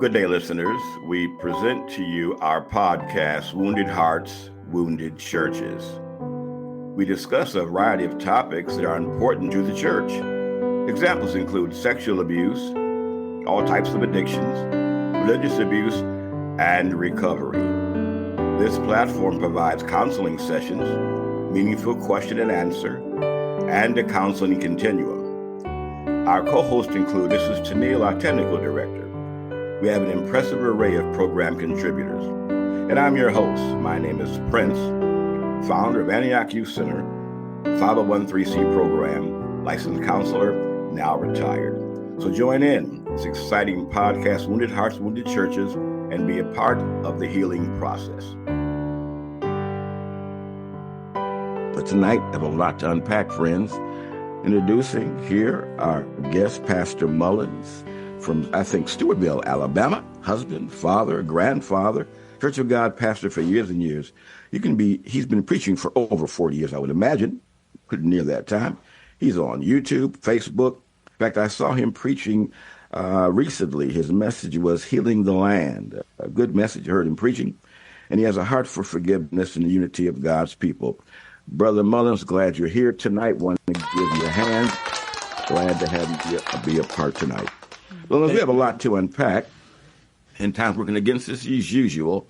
Good day, listeners. We present to you our podcast, Wounded Hearts, Wounded Churches. We discuss a variety of topics that are important to the church. Examples include sexual abuse, all types of addictions, religious abuse, and recovery. This platform provides counseling sessions, meaningful question and answer, and a counseling continuum. Our co-hosts include, this is Tennille, our technical director. We have an impressive array of program contributors. And I'm your host. My name is Prince, founder of Antioch Youth Center, 501(c) program, licensed counselor, now retired. So join in this exciting podcast, Wounded Hearts, Wounded Churches, and be a part of the healing process. But tonight, I have a lot to unpack, friends. Introducing here our guest, Pastor Mullins, from, I think, Stewartville, Alabama, husband, father, grandfather, Church of God pastor for years and years. He's been preaching for over 40 years, I would imagine, pretty near that time. He's on YouTube, Facebook. In fact, I saw him preaching recently. His message was Healing the Land, a good message I heard him preaching. And he has a heart for forgiveness and the unity of God's people. Brother Mullins, glad you're here tonight. Want to give you a hand. Glad to have you be a part tonight. Well, we have a lot to unpack, and time's working against us as usual.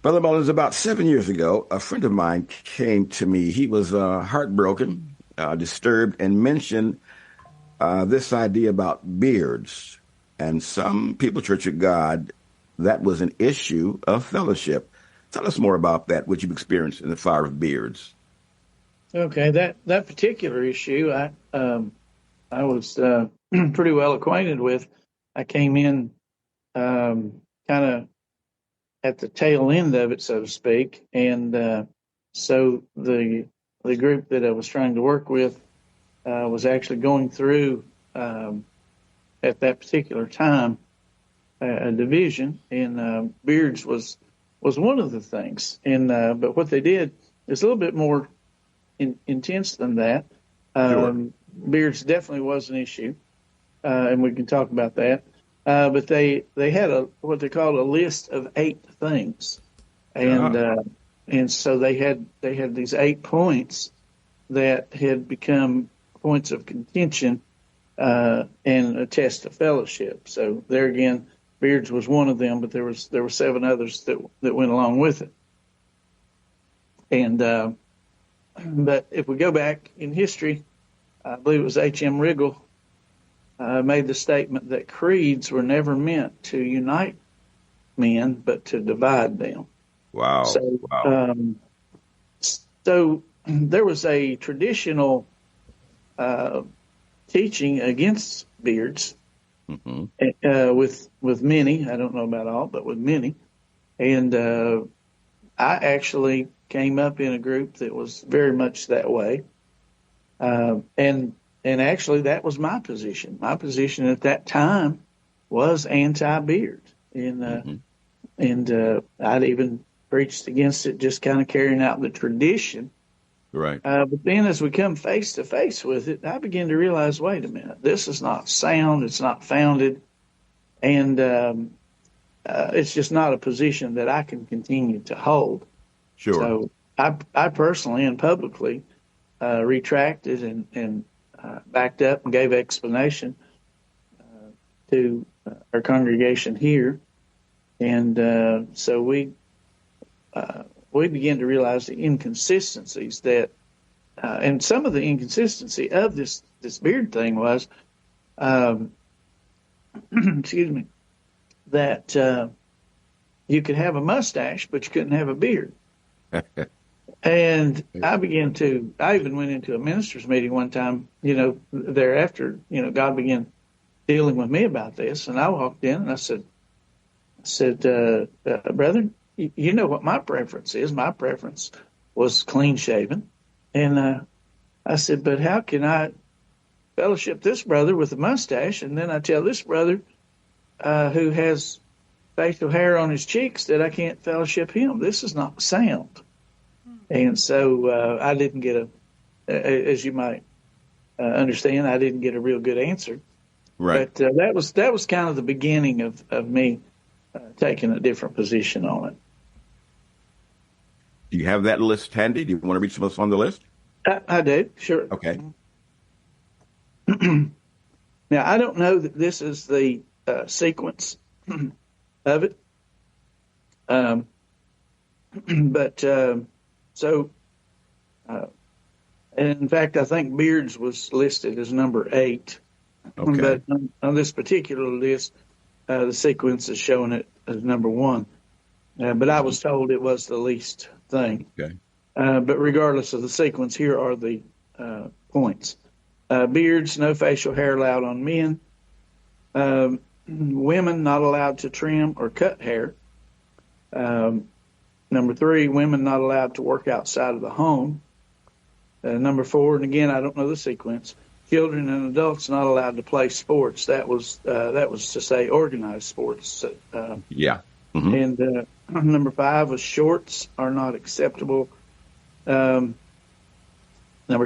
Brother Mullins, about 7 years ago, a friend of mine came to me. He was heartbroken, disturbed, and mentioned this idea about beards. And some people, Church of God, that was an issue of fellowship. Tell us more about that, what you've experienced in the fire of beards. Okay, that particular issue, I was pretty well acquainted with. I came in kind of at the tail end of it, so to speak, and so the group that I was trying to work with was actually going through at that particular time a division, and beards was one of the things. And but what they did is a little bit more intense than that. Sure. Beards definitely was an issue, and we can talk about that. But they had what they called a list of 8 things, and so they had these 8 points that had become points of contention and a test of fellowship. So there again, beards was one of them, but there were 7 others that went along with it. And but if we go back in history, I believe it was H.M. Riggle made the statement that creeds were never meant to unite men, but to divide them. Wow. So there was a traditional teaching against beards with many. I don't know about all, but with many. And I actually came up in a group that was very much that way. And actually, that was my position. My position at that time was anti-beard, and I'd even preached against it, just kind of carrying out the tradition. Right. But then, as we come face to face with it, I began to realize, wait a minute, this is not sound. It's not founded, and it's just not a position that I can continue to hold. Sure. So I personally and publicly retracted and backed up and gave explanation to our congregation here, and so we began to realize the inconsistencies that, and some of the inconsistency of this beard thing was, excuse me, that you could have a mustache but you couldn't have a beard. And I even went into a minister's meeting one time, thereafter, God began dealing with me about this. And I walked in and I said, brethren, you know what my preference is. My preference was clean shaven. And I said, but how can I fellowship this brother with a mustache? And then I tell this brother who has facial hair on his cheeks that I can't fellowship him. This is not sound. And so I didn't get as you might understand, I didn't get a real good answer. Right. But that was kind of the beginning of me taking a different position on it. Do you have that list handy? Do you want to read some of us on the list? I do, sure. Okay. Now, I don't know that this is the sequence of it, but so, and in fact, I think Beards was listed as number 8. Okay. But on this particular list, the sequence is showing it as number 1. But I was told it was the least thing. Okay. But regardless of the sequence, here are the points. Beards, no facial hair allowed on men. Women not allowed to trim or cut hair. Number 3, women not allowed to work outside of the home. Number 4, and again, I don't know the sequence, children and adults not allowed to play sports. That was to say organized sports. Yeah. Mm-hmm. And number 5 was shorts are not acceptable. Number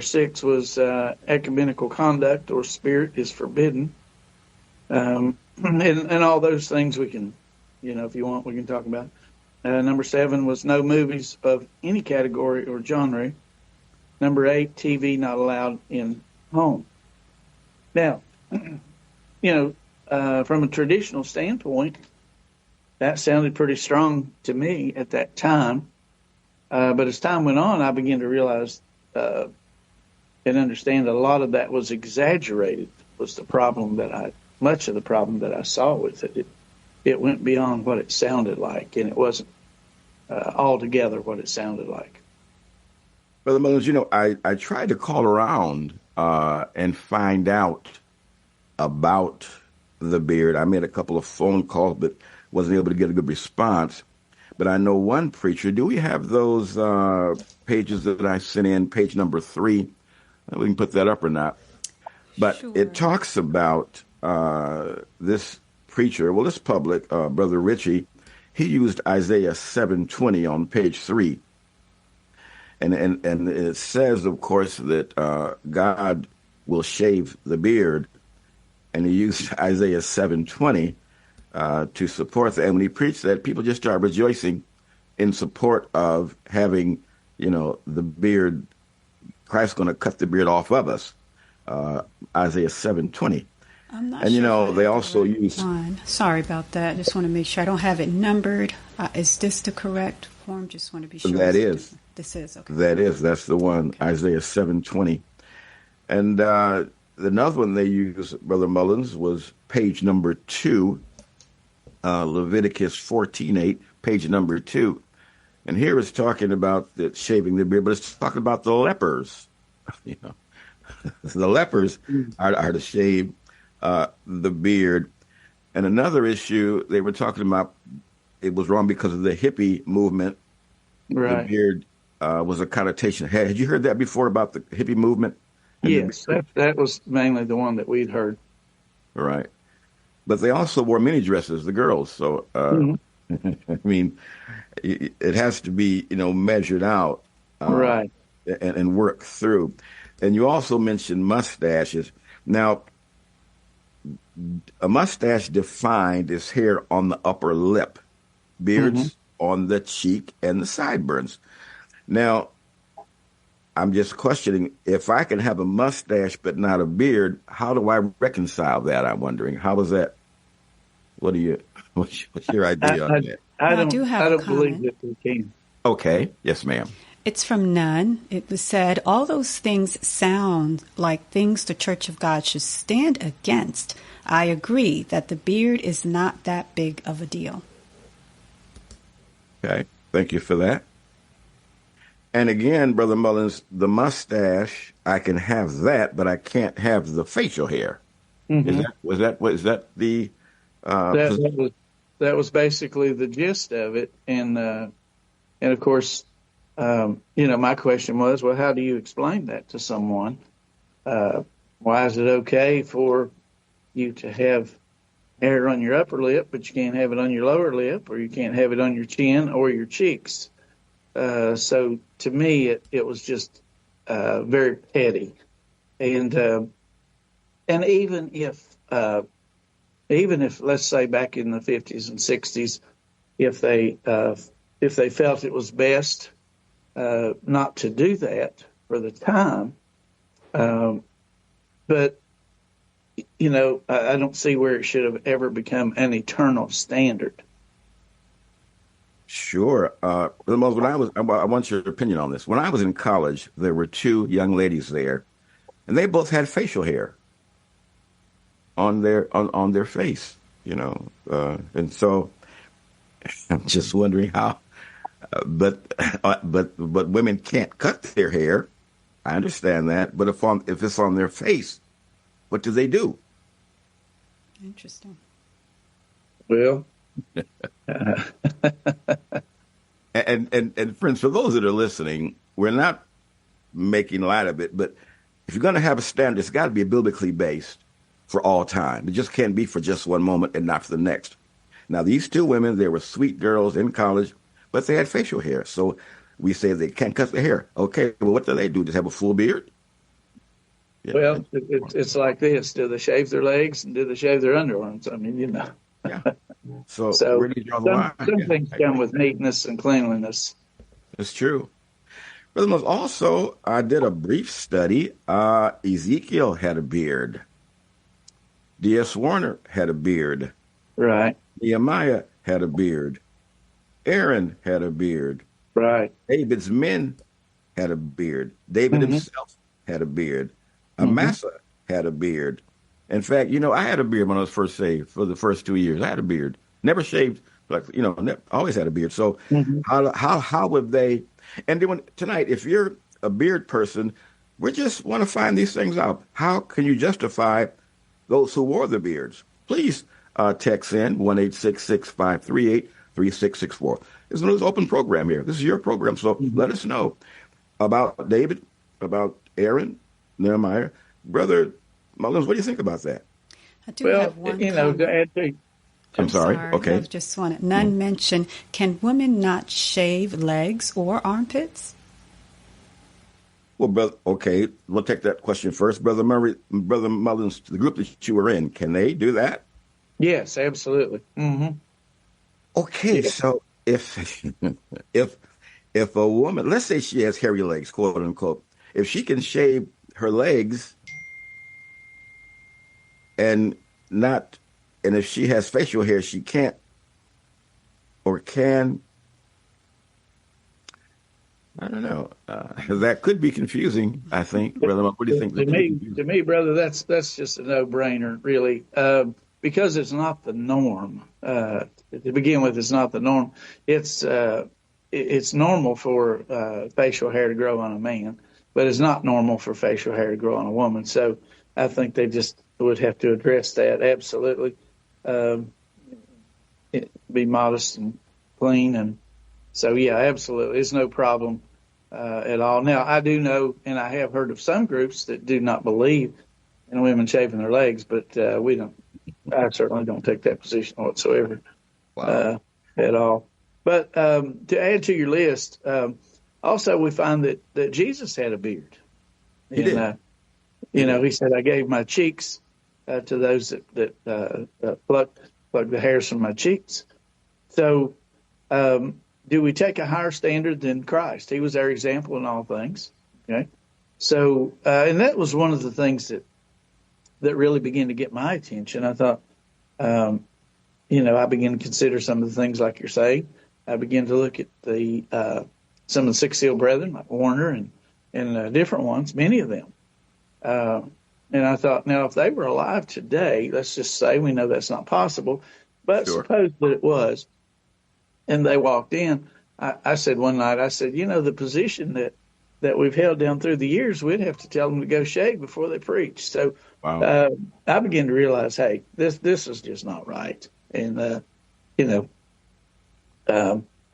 6 was ecumenical conduct or spirit is forbidden. And all those things we can, if you want, we can talk about. Number 7 was no movies of any category or genre. Number 8, TV not allowed in home. Now, from a traditional standpoint, that sounded pretty strong to me at that time. But as time went on, I began to realize and understand a lot of that was exaggerated, was much of the problem that I saw with it. It went beyond what it sounded like, and it wasn't altogether what it sounded like. Brother Mullins, I tried to call around and find out about the beard. I made a couple of phone calls, but wasn't able to get a good response. But I know one preacher. Do we have those pages that I sent in, page number 3? We can put that up or not. But Sure. It talks about this preacher, this public, Brother Ritchie. He used Isaiah 7:20 on page 3. And it says, of course, that God will shave the beard. And he used Isaiah 7:20 to support that. And when he preached that, people just started rejoicing in support of having, the beard. Christ's going to cut the beard off of us. Isaiah 7:20. I'm not and sure they also use. Sorry about that. I just want to make sure I don't have it numbered. Is this the correct form? Just want to be sure. That is. This is okay. That's the one. Okay. Isaiah 7:20. And another one they used, Brother Mullins, was page number 2. Leviticus 14:8, page number 2. And here it's talking about shaving the beard, but it's talking about the lepers. The lepers are to shave the beard. And another issue they were talking about, it was wrong because of the hippie movement. Right. The beard was a connotation. Had you heard that before about the hippie movement? Yes, that was mainly the one that we'd heard. Right. But they also wore mini dresses, the girls. So, I mean, it has to be, measured out. Right. And worked through. And you also mentioned mustaches. Now, a mustache defined is hair on the upper lip, beards on the cheek and the sideburns. Now, I'm just questioning, if I can have a mustache but not a beard, how do I reconcile that? I'm wondering. How is that? What's your idea on that? I don't believe that we can. Okay. Yes, ma'am. It's from Nunn. It was said, all those things sound like things the Church of God should stand against. I agree that the beard is not that big of a deal. Okay. Thank you for that. And again, Brother Mullins, the mustache, I can have that, but I can't have the facial hair. Mm-hmm. Was that the that was basically the gist of it. And of course, my question was, well, how do you explain that to someone? Why is it okay for you to have hair on your upper lip, but you can't have it on your lower lip, or you can't have it on your chin or your cheeks? So to me, it was just very petty. And even if even if, let's say, back in the 50s and 60s, if they felt it was best not to do that for the time, but I don't see where it should have ever become an eternal standard. Sure. When I want your opinion on this. When I was in college, there were two young ladies there, and they both had facial hair on their face, and so I'm just wondering how. But women can't cut their hair. I understand that, but if it's on their face, what do they do? Interesting. Well, and friends, for those that are listening, we're not making light of it, but if you're going to have a standard, it's got to be biblically based for all time. It just can't be for just one moment and not for the next. Now, these two women, they were sweet girls in college, but they had facial hair. So we say they can't cut their hair. Okay, well, what do they do? Just have a full beard? Yeah. Well, it's like this. Do they shave their legs and do they shave their underarms? I mean, Yeah. So where do you draw the line? Some things come with neatness and cleanliness. It's true. Brother Mullins, also, I did a brief study. Ezekiel had a beard. D.S. Warner had a beard. Right. Nehemiah had a beard. Aaron had a beard. Right. David's men had a beard. David himself had a beard. Amasa had a beard. In fact, I had a beard when I was first saved for the first 2 years. I had a beard. Never shaved, always had a beard. So how would they? And then tonight, if you're a beard person, we just want to find these things out. How can you justify those who wore the beards? Please text in 1-866-538-3664. It's an open program here. This is your program, so let us know about David, about Aaron, Nehemiah. Brother Mullins, what do you think about that? I do have one comment. I'm sorry. Okay. I just wanted, none mentioned, can women not shave legs or armpits? Well, brother, okay, we'll take that question first. Brother Mullins, the group that you were in, can they do that? Yes, absolutely. Okay, so if a woman, let's say she has hairy legs, quote unquote, if she can shave her legs and if she has facial hair, she can't or can. I don't know. That could be confusing, I think. Brother, what do you think? To me, brother, that's just a no-brainer, really, because it's not the norm. To begin with, it's not the norm. It's normal for facial hair to grow on a man, but it's not normal for facial hair to grow on a woman. So I think they just would have to address that, absolutely. Be modest and clean. And so, yeah, absolutely. It's no problem at all. Now, I do know, and I have heard of some groups that do not believe in women shaving their legs, but I certainly don't take that position whatsoever. Wow. At all. But to add to your list, also we find that Jesus had a beard. He did. He said, I gave my cheeks to those that plucked the hairs from my cheeks. So do we take a higher standard than Christ? He was our example in all things. Okay. So, and that was one of the things that really began to get my attention. I thought, I began to consider some of the things like you're saying. I began to look at some of the Six Seal Brethren, like Warner and different ones, many of them. And I thought, now, if they were alive today, let's just say, we know that's not possible, but Sure. suppose that it was, and they walked in, I said one night, the position that we've held down through the years, we'd have to tell them to go shave before they preach. So Wow. I began to realize, hey, this is just not right. And,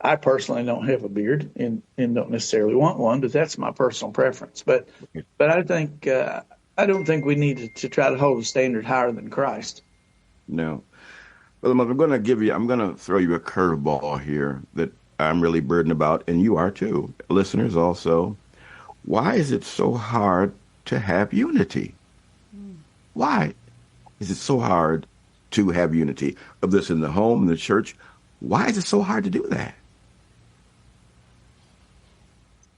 I personally don't have a beard and don't necessarily want one, but that's my personal preference. But I think I don't think we need to try to hold a standard higher than Christ. No. Well, I'm going to throw you a curveball here that I'm really burdened about, and you are too, listeners also. Why is it so hard to have unity? Why? is it so hard to have unity of this in the home, in the church? Why is it so hard to do that?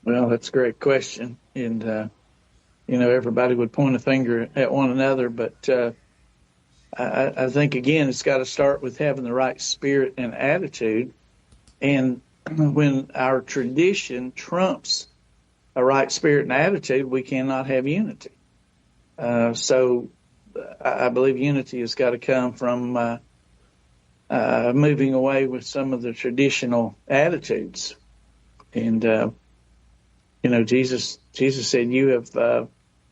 Well, that's a great question. And, everybody would point a finger at one another, but I think, again, it's got to start with having the right spirit and attitude. And when our tradition trumps a right spirit and attitude, we cannot have unity. So I believe unity has got to come from moving away with some of the traditional attitudes. And, Jesus said, you have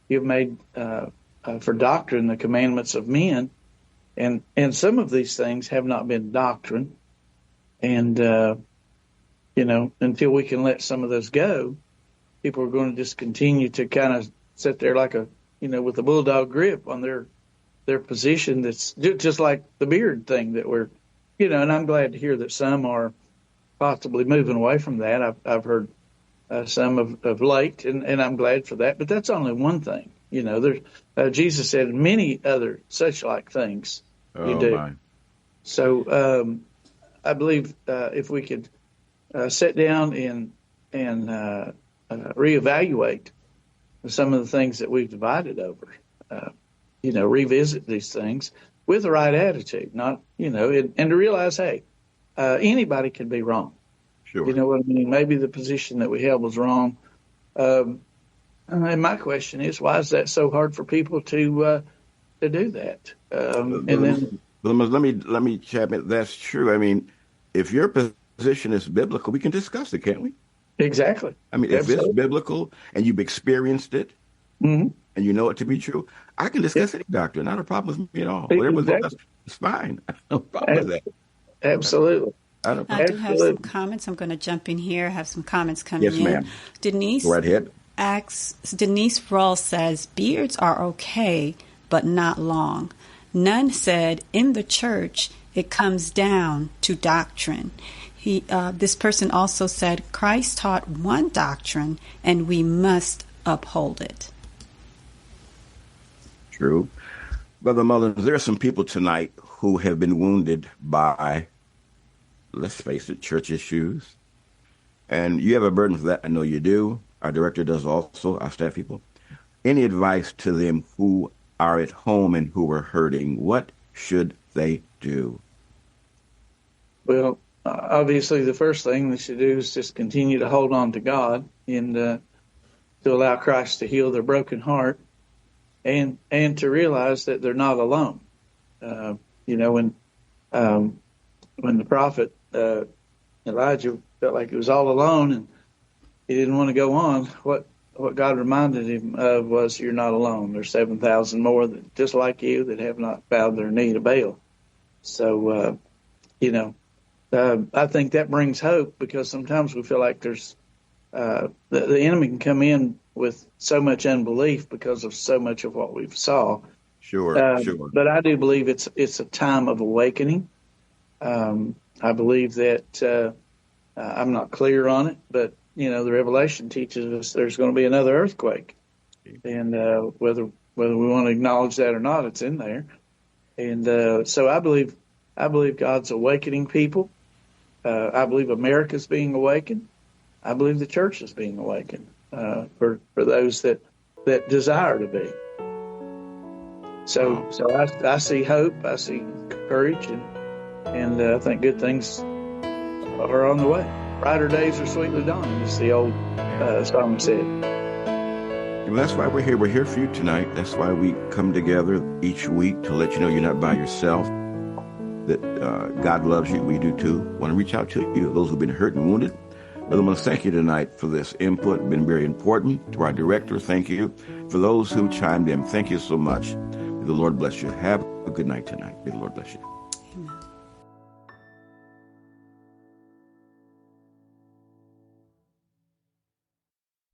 made for doctrine the commandments of men. And some of these things have not been doctrine. And, until we can let some of those go, people are going to just continue to kind of sit there like with a bulldog grip on their position. That's just like the beard thing that we're, and I'm glad to hear that some are possibly moving away from that. I've heard some of late, and I'm glad for that. But that's only one thing. There's Jesus said many other such like things you do. My. So I believe if we could sit down and reevaluate some of the things that we've divided over, revisit these things with the right attitude, not, and to realize, hey, anybody can be wrong. Sure. You know what I mean? Maybe the position that we held was wrong. And my question is, why is that so hard for people to do that? And then let me chat. That's true. I mean, if your position is biblical, we can discuss it, can't we? Exactly. I mean, if it's biblical and you've experienced it, mm-hmm. and you know it to be true, I can discuss any doctrine. Not a problem with me at all. Whatever it's fine. No problem with that. Absolutely. I do have some comments. I'm going to jump in here. I have some comments coming in. Yes, ma'am. Denise Go right ahead. Denise Rawls says, beards are okay, but not long. None said, in the church, it comes down to doctrine. This person also said, Christ taught one doctrine, and we must uphold it. True. Brother Mullins, there are some people tonight who have been wounded by, let's face it, church issues. And you have a burden for that. I know you do. Our director does also, our staff people. Any advice to them who are at home and who are hurting? What should they do? Well, obviously, the first thing they should do is just continue to hold on to God and to allow Christ to heal their broken heart and to realize that they're not alone. When the prophet Elijah felt like he was all alone and he didn't want to go on, what God reminded him of was, you're not alone. There's 7,000 more that just like you that have not bowed their knee to Baal. So, I think that brings hope, because sometimes we feel like there's the enemy can come in with so much unbelief because of so much of what we've saw. Sure. But I do believe it's a time of awakening. I believe that I'm not clear on it, but the Revelation teaches us there's going to be another earthquake, and whether we want to acknowledge that or not, it's in there. And so I believe God's awakening people. I believe America's being awakened. I believe the church is being awakened for those that desire to be. So I see hope. I see courage, and I think good things are on the way. Brighter days are sweetly dawning, as the old song said. Well, that's why we're here. We're here for you tonight. That's why we come together each week to let you know you're not by yourself, that God loves you. We do too. Want to reach out to you, those who've been hurt and wounded. Brother, I want to thank you tonight for this input. It's been very important. To our director, thank you. For those who chimed in, thank you so much. May the Lord bless you. Have a good night tonight. May the Lord bless you. Amen.